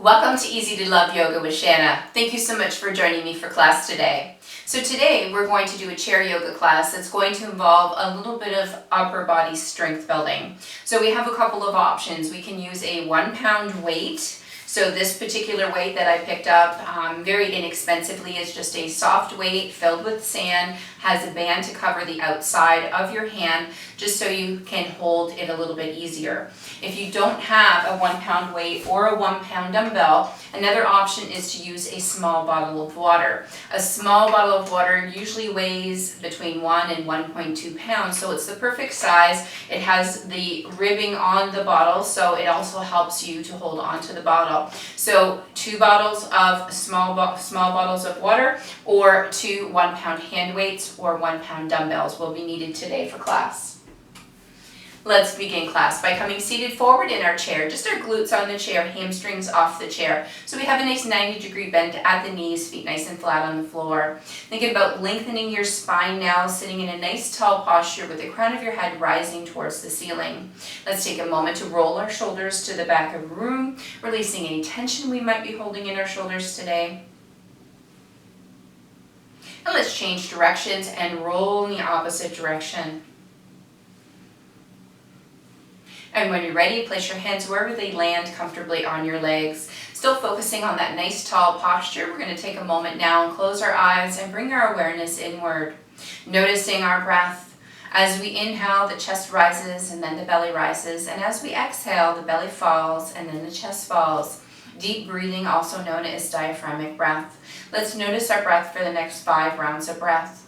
Welcome to Easy to Love Yoga with Shanna. Thank you so much for joining me for class today. So today we're going to do a chair yoga class that's going to involve a little bit of upper body strength building. So we have a couple of options. We can use a 1 pound weight. So this particular weight that I picked up very inexpensively is just a soft weight filled with sand, has a band to cover the outside of your hand just so you can hold it a little bit easier. If you don't have a 1 pound weight or a 1 pound dumbbell, another option is to use a small bottle of water. A small bottle of water usually weighs between 1 and 1.2 pounds, so it's the perfect size. It has the ribbing on the bottle, so it also helps you to hold on to the bottle. So 2 bottles of small bottles of water or 2 1 pound hand weights or 1 pound dumbbells will be needed today for class. Let's begin class by coming seated forward in our chair, just our glutes on the chair, hamstrings off the chair. So we have a nice 90-degree bend at the knees, feet nice and flat on the floor. Thinking about lengthening your spine now, sitting in a nice tall posture with the crown of your head rising towards the ceiling. Let's take a moment to roll our shoulders to the back of the room, releasing any tension we might be holding in our shoulders today. And let's change directions and roll in the opposite direction. And when you're ready, place your hands wherever they land comfortably on your legs. Still focusing on that nice tall posture, we're going to take a moment now and close our eyes and bring our awareness inward. Noticing our breath. As we inhale, the chest rises and then the belly rises. And as we exhale, the belly falls and then the chest falls. Deep breathing, also known as diaphragmatic breath. Let's notice our breath for the next 5 rounds of breath.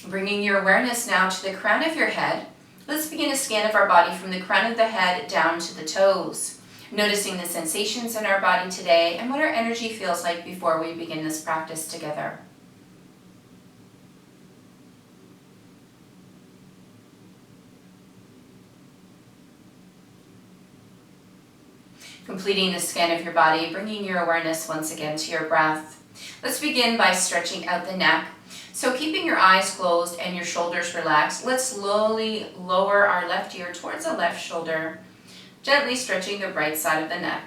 Bringing your awareness now to the crown of your head, let's begin a scan of our body from the crown of the head down to the toes. Noticing the sensations in our body today and what our energy feels like before we begin this practice together. Completing the scan of your body, bringing your awareness once again to your breath. Let's begin by stretching out the neck. So keeping your eyes closed and your shoulders relaxed, let's slowly lower our left ear towards the left shoulder, gently stretching the right side of the neck.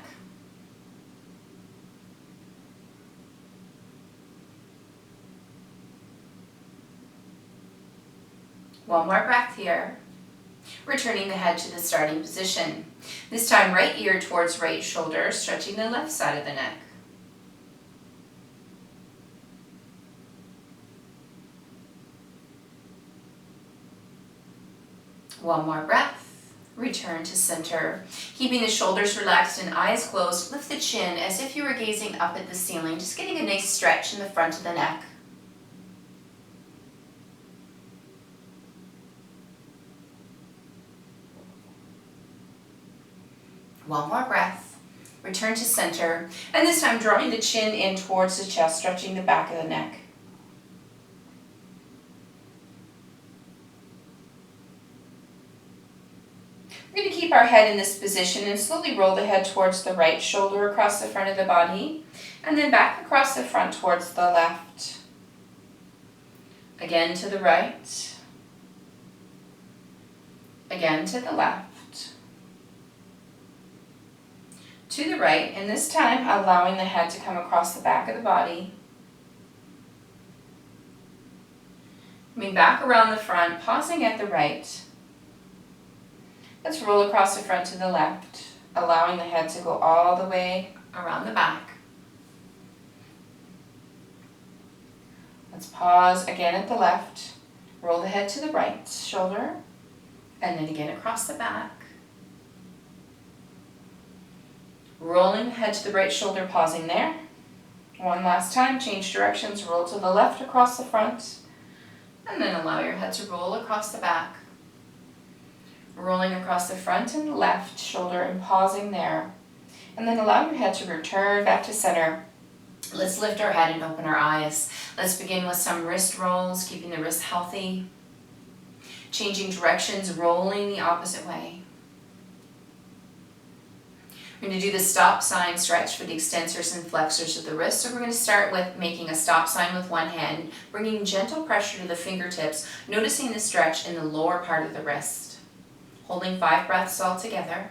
One more breath here. Returning the head to the starting position. This time right ear towards right shoulder, stretching the left side of the neck. One more breath. Return to center. Keeping the shoulders relaxed and eyes closed, lift the chin as if you were gazing up at the ceiling, just getting a nice stretch in the front of the neck. One more breath. Return to center. And this time drawing the chin in towards the chest, stretching the back of the neck. We're going to keep our head in this position and slowly roll the head towards the right shoulder across the front of the body and then back across the front towards the left. Again to the right. Again to the left. To the right, and this time allowing the head to come across the back of the body. Coming back around the front, pausing at the right. Let's roll across the front to the left, allowing the head to go all the way around the back. Let's pause again at the left, roll the head to the right shoulder, and then again across the back. Rolling the head to the right shoulder, pausing there. One last time, change directions, roll to the left across the front, and then allow your head to roll across the back. Rolling across the front and left shoulder and pausing there. And then allow your head to return back to center. Let's lift our head and open our eyes. Let's begin with some wrist rolls, keeping the wrists healthy. Changing directions, rolling the opposite way. We're going to do the stop sign stretch for the extensors and flexors of the wrist. So we're going to start with making a stop sign with one hand, bringing gentle pressure to the fingertips, noticing the stretch in the lower part of the wrist. Holding 5 breaths all together.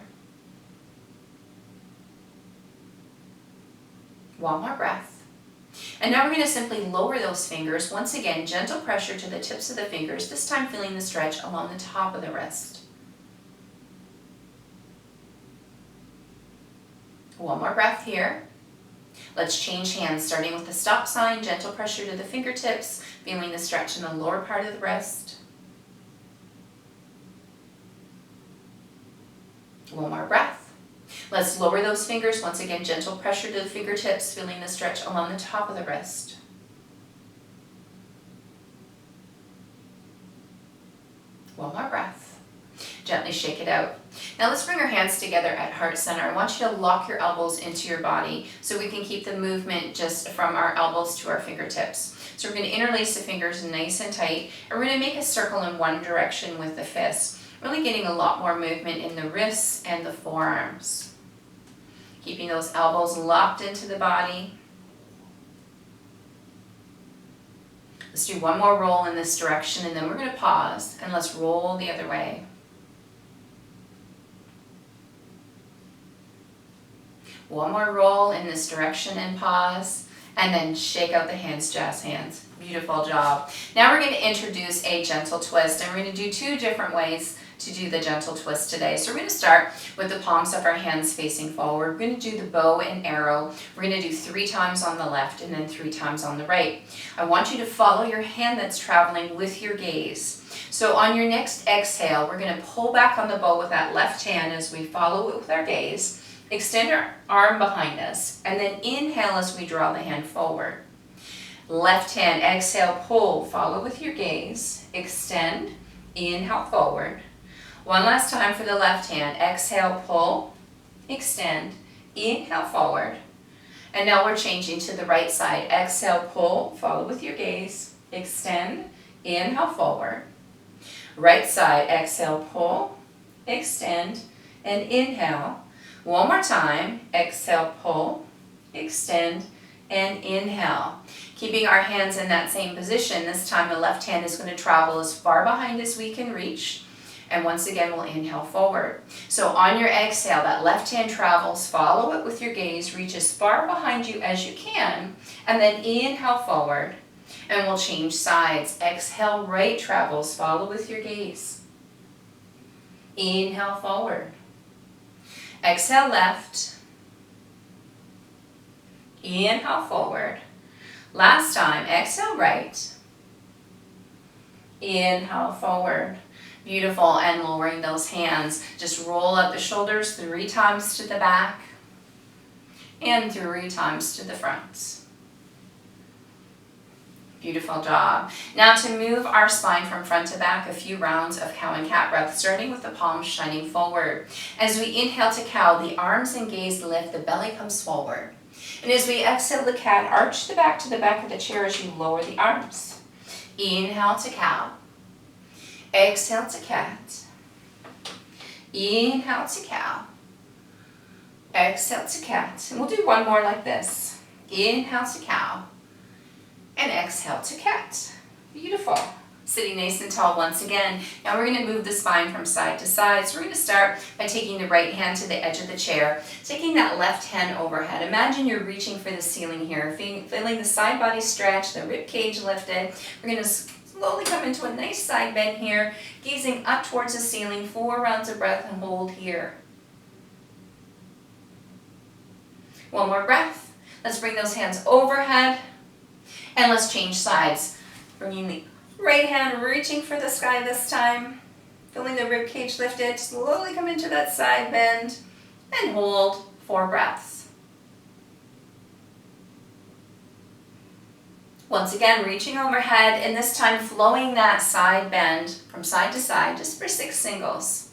One more breath. And now we're going to simply lower those fingers. Once again, gentle pressure to the tips of the fingers, this time feeling the stretch along the top of the wrist. One more breath here. Let's change hands, starting with the stop sign, gentle pressure to the fingertips, feeling the stretch in the lower part of the wrist. One more breath. Let's lower those fingers. Once again, gentle pressure to the fingertips, feeling the stretch along the top of the wrist. One more breath. Gently shake it out. Now let's bring our hands together at heart center. I want you to lock your elbows into your body so we can keep the movement just from our elbows to our fingertips. So we're going to interlace the fingers nice and tight, and we're going to make a circle in one direction with the fists, really getting a lot more movement in the wrists and the forearms. Keeping those elbows locked into the body. Let's do one more roll in this direction, and then we're going to pause, and let's roll the other way. One more roll in this direction and pause, and then shake out the hands, jazz hands. Beautiful job. Now we're going to introduce a gentle twist, and we're going to do 2 different ways to do the gentle twist today. So we're going to start with the palms of our hands facing forward. We're going to do the bow and arrow. We're going to do 3 times on the left and then 3 times on the right. I want you to follow your hand that's traveling with your gaze. So on your next exhale, we're going to pull back on the bow with that left hand as we follow it with our gaze. Extend our arm behind us, and then inhale as we draw the hand forward. Left hand, exhale, pull, follow with your gaze, extend, inhale forward. One last time for the left hand, exhale, pull, extend, inhale forward. And now we're changing to the right side. Exhale, pull, follow with your gaze, extend, inhale forward. Right side, exhale, pull, extend, and inhale. One more time, exhale, pull, extend, and inhale. Keeping our hands in that same position, this time the left hand is going to travel as far behind as we can reach. And once again, we'll inhale forward. So on your exhale, that left hand travels, follow it with your gaze, reach as far behind you as you can, and then inhale forward. And we'll change sides. Exhale, right travels, follow with your gaze. Inhale forward. Exhale left. Inhale forward. Last time, exhale right. Inhale forward. Beautiful, and lowering those hands. Just roll up the shoulders 3 times to the back and 3 times to the front. Beautiful job. Now to move our spine from front to back, a few rounds of cow and cat breath, starting with the palms shining forward. As we inhale to cow, the arms and gaze lift, the belly comes forward. And as we exhale the cat, arch the back to the back of the chair as you lower the arms. Inhale to cow. Exhale to cat. Inhale to cow. Exhale to cat. And we'll do one more like this. Inhale to cow. And exhale to cat. Beautiful. Sitting nice and tall once again. Now we're going to move the spine from side to side. So we're going to start by taking the right hand to the edge of the chair, taking that left hand overhead. Imagine you're reaching for the ceiling here, feeling the side body stretch, the rib cage lifted. We're going to slowly come into a nice side bend here, gazing up towards the ceiling, 4 rounds of breath, and hold here. One more breath. Let's bring those hands overhead. And let's change sides. Bringing the right hand, reaching for the sky this time. Feeling the rib cage lifted. Slowly come into that side bend. And hold 4 breaths. Once again, reaching overhead, and this time flowing that side bend from side to side, just for 6 singles.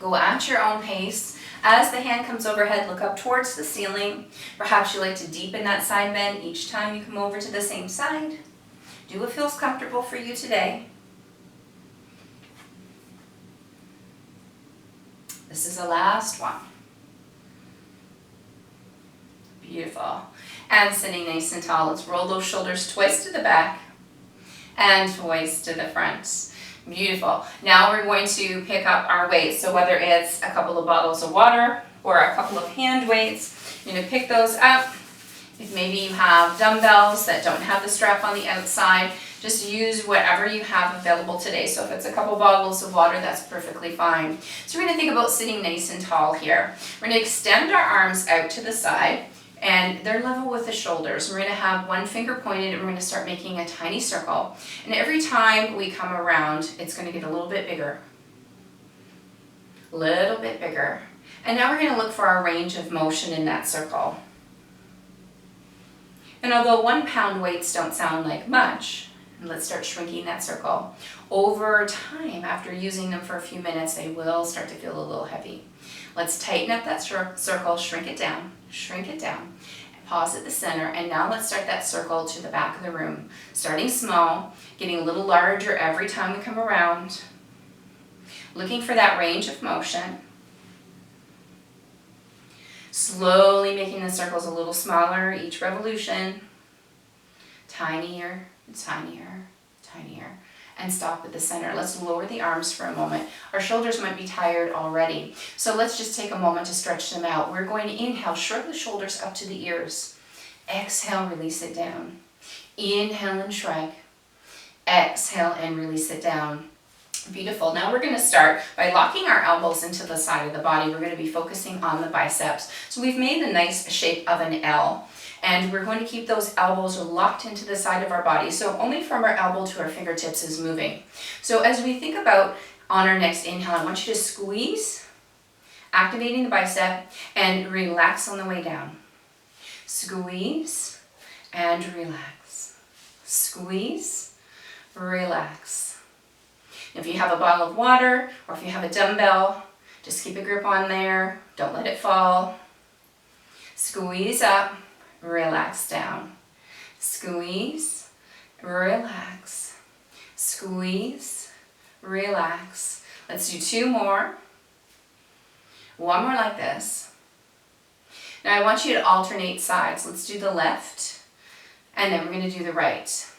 Go at your own pace. As the hand comes overhead, look up towards the ceiling. Perhaps you like to deepen that side bend each time you come over to the same side. Do what feels comfortable for you today. This is the last one. Beautiful. And sitting nice and tall. Let's roll those shoulders twice to the back and twice to the front. Beautiful. Now we're going to pick up our weights. So whether it's a couple of bottles of water or a couple of hand weights, you're going to pick those up. If maybe you have dumbbells that don't have the strap on the outside, just use whatever you have available today. So if it's a couple bottles of water, that's perfectly fine. So we're going to think about sitting nice and tall here. We're going to extend our arms out to the side, and they're level with the shoulders. We're going to have one finger pointed, and we're going to start making a tiny circle. And every time we come around, it's going to get a little bit bigger. A little bit bigger. And now we're going to look for our range of motion in that circle. And although 1 pound weights don't sound like much, let's start shrinking that circle. Over time, after using them for a few minutes, they will start to feel a little heavy. Let's tighten up that circle, shrink it down, pause at the center, and now let's start that circle to the back of the room. Starting small, getting a little larger every time we come around, looking for that range of motion. Slowly making the circles a little smaller each revolution. Tinier, tinier, tinier. And stop at the center. Let's lower the arms for a moment. Our shoulders might be tired already. So let's just take a moment to stretch them out. We're going to inhale, shrug the shoulders up to the ears. Exhale, release it down. Inhale and shrug. Exhale and release it down. Beautiful. Now we're going to start by locking our elbows into the side of the body. We're going to be focusing on the biceps. So we've made a nice shape of an L, and we're going to keep those elbows locked into the side of our body. So only from our elbow to our fingertips is moving. So as we think about on our next inhale, I want you to squeeze, activating the bicep, and relax on the way down. Squeeze and relax. Squeeze, relax. If you have a bottle of water or if you have a dumbbell, just keep a grip on there. Don't let it fall. Squeeze up, relax down. Squeeze, relax. Squeeze, relax. Let's do 2 more. 1 more like this. Now I want you to alternate sides. Let's do the left, and then we're going to do the right.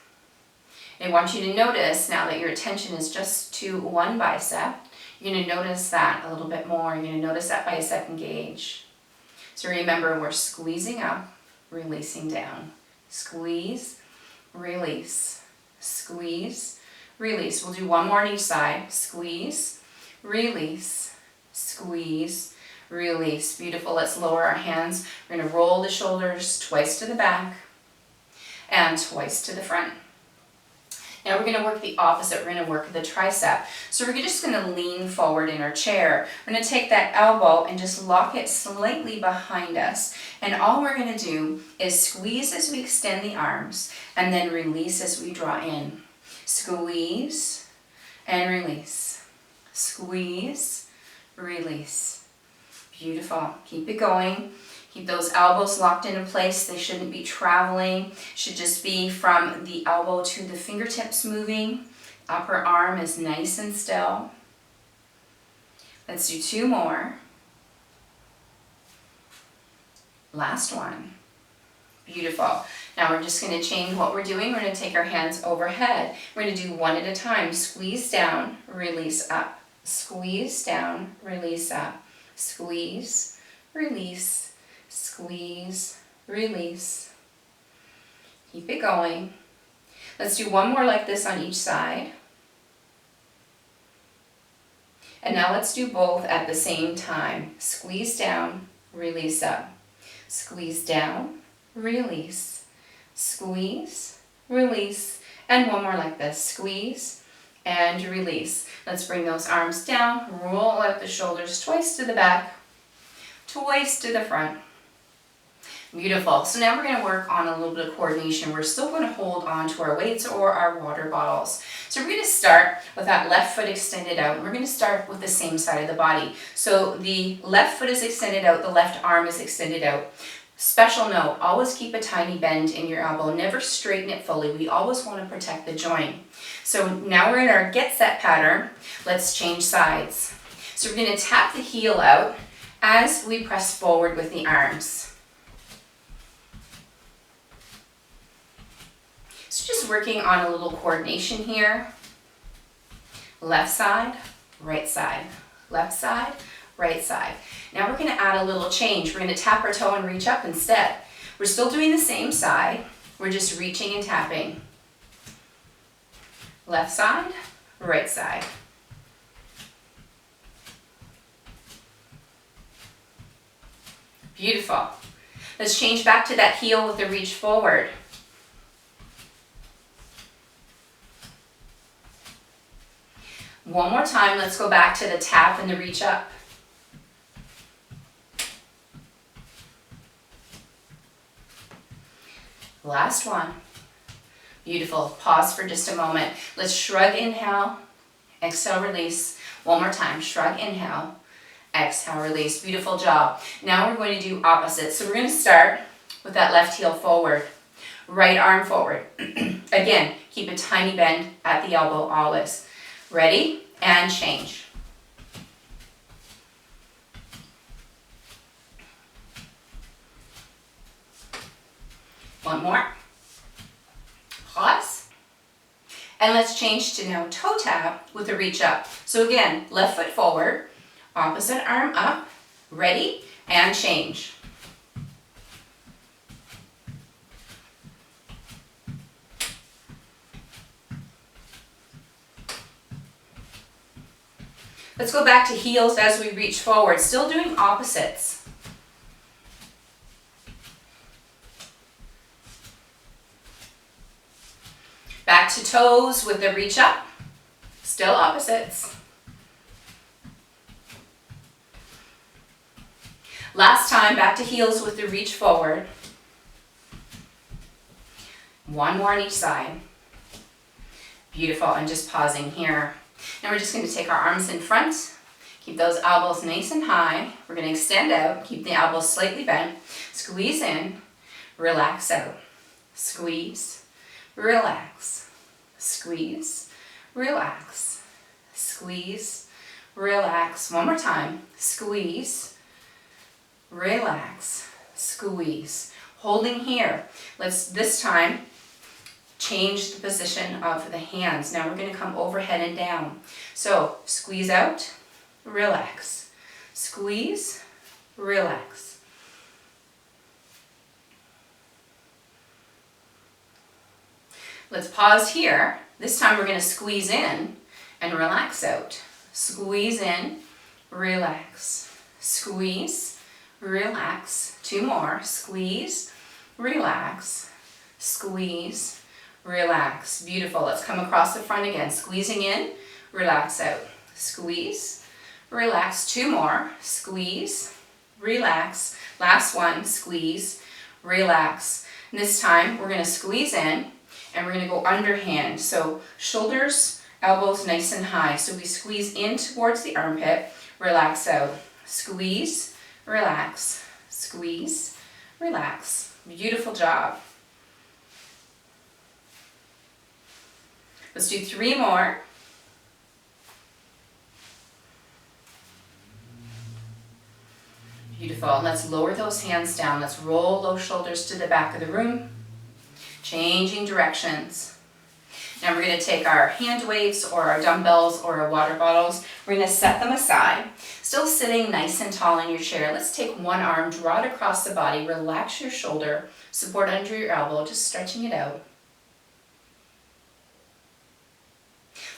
I want you to notice now that your attention is just to one bicep, you're going to notice that a little bit more. You're going to notice that bicep engage. So remember, we're squeezing up, releasing down. Squeeze, release. Squeeze, release. We'll do 1 more on each side. Squeeze, release. Squeeze, release. Beautiful. Let's lower our hands. We're going to roll the shoulders twice to the back and twice to the front. Now we're going to work the opposite. We're going to work the tricep. So we're just going to lean forward in our chair. We're going to take that elbow and just lock it slightly behind us. And all we're going to do is squeeze as we extend the arms and then release as we draw in. Squeeze and release. Squeeze, release. Beautiful. Keep it going. Keep those elbows locked into place. They shouldn't be traveling. Should just be from the elbow to the fingertips moving. Upper arm is nice and still. Let's do 2 more. Last one. Beautiful. Now we're just going to change what we're doing. We're going to take our hands overhead. We're going to do 1 at a time. Squeeze down, release up. Squeeze down, release up. Squeeze, release. Squeeze, release. Keep it going. Let's do 1 more like this on each side. And now let's do both at the same time. Squeeze down, release up. Squeeze down, release. Squeeze, release. And 1 more like this. Squeeze and release. Let's bring those arms down. Roll out the shoulders twice to the back, twice to the front. Beautiful. So now we're going to work on a little bit of coordination. We're still going to hold on to our weights or our water bottles. So we're going to start with that left foot extended out. We're going to start with the same side of the body. So the left foot is extended out, the left arm is extended out. Special note, always keep a tiny bend in your elbow. Never straighten it fully. We always want to protect the joint. So now we're in our get set pattern. Let's change sides. So So we're going to tap the heel out as we press forward with the arms. So just working on a little coordination here. Left side, right side, left side, right side. Now we're going to add a little change. We're going to tap our toe and reach up instead. We're still doing the same side. We're just reaching and tapping. Left side, right side. Beautiful. Let's change back to that heel with the reach forward. One more time, let's go back to the tap and the reach up. Last one. Beautiful. Pause for just a moment. Let's shrug, inhale, exhale, release. One more time. Shrug, inhale, exhale, release. Beautiful job. Now we're going to do opposites. So we're going to start with that left heel forward. Right arm forward. Again, keep a tiny bend at the elbow always. Ready? And change. One more. Pause. And let's change to now toe tap with a reach up. So again, left foot forward, opposite arm up, ready, and change. Let's go back to heels as we reach forward, still doing opposites. Back to toes with the reach up, still opposites. Last time, back to heels with the reach forward. One more on each side. Beautiful, and just pausing here. Now we're just going to take our arms in front, keep those elbows nice and high. We're going to extend out, keep the elbows slightly bent, squeeze in, relax out, squeeze, relax, squeeze, relax, squeeze, relax. One more time, squeeze, relax, squeeze. Holding here. Let's this time change the position of the hands. Now we're going to come overhead and down. So squeeze out, relax, squeeze, relax. Let's pause here. This time we're going to squeeze in and relax out. Squeeze in, relax, squeeze, relax. Two more. Squeeze, relax, squeeze, relax. Beautiful. Let's come across the front again. Squeezing in, relax out. Squeeze, relax. Two more. Squeeze, relax. Last one. Squeeze, relax. And this time we're going to squeeze in and we're going to go underhand. So shoulders, elbows nice and high. So we squeeze in towards the armpit, relax out. Squeeze, relax, squeeze, relax. Beautiful job. Let's do 3 more. Beautiful. Let's lower those hands down. Let's roll those shoulders to the back of the room. Changing directions. Now we're going to take our hand weights or our dumbbells or our water bottles. We're going to set them aside. Still sitting nice and tall in your chair. Let's take one arm, draw it across the body, relax your shoulder, support under your elbow, just stretching it out.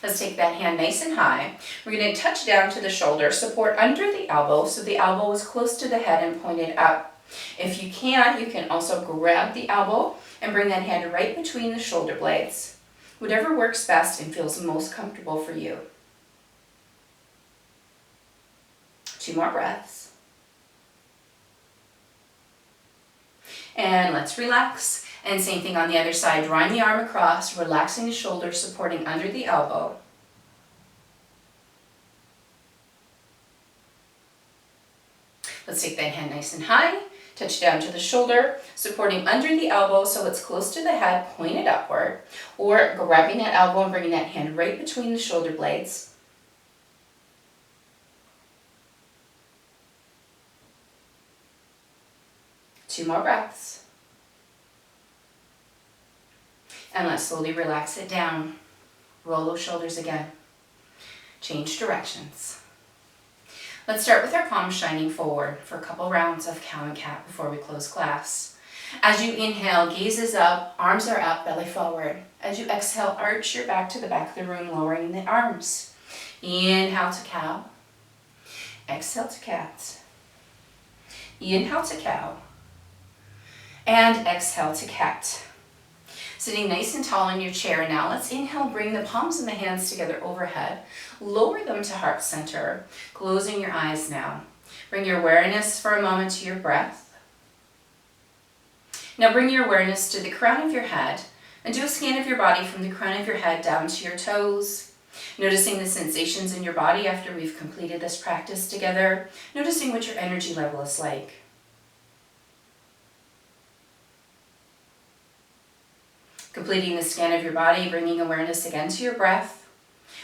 Let's take that hand nice and high. We're going to touch down to the shoulder, support under the elbow so the elbow is close to the head and pointed up. If you can also grab the elbow and bring that hand right between the shoulder blades. Whatever works best and feels most comfortable for you. 2 more breaths. And let's relax. And same thing on the other side, drawing the arm across, relaxing the shoulder, supporting under the elbow. Let's take that hand nice and high, touch down to the shoulder, supporting under the elbow so it's close to the head, pointed upward, or grabbing that elbow and bringing that hand right between the shoulder blades. 2 more breaths. And let's slowly relax it down. Roll those shoulders again. Change directions. Let's start with our palms shining forward for a couple rounds of cow and cat before we close class. As you inhale, gaze is up, arms are up, belly forward. As you exhale, arch your back to the back of the room, lowering the arms. Inhale to cow. Exhale to cat. Inhale to cow. And exhale to cat. Sitting nice and tall in your chair now, let's inhale, bring the palms and the hands together overhead. Lower them to heart center, closing your eyes now. Bring your awareness for a moment to your breath. Now bring your awareness to the crown of your head and do a scan of your body from the crown of your head down to your toes. Noticing the sensations in your body after we've completed this practice together. Noticing what your energy level is like. Completing the scan of your body, bringing awareness again to your breath.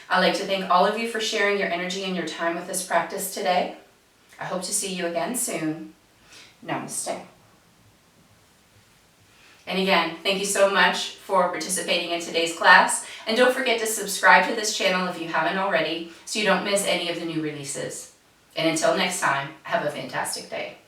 I'd like to thank all of you for sharing your energy and your time with this practice today. I hope to see you again soon. Namaste. And again, thank you so much for participating in today's class. And don't forget to subscribe to this channel if you haven't already, so you don't miss any of the new releases. And until next time, have a fantastic day.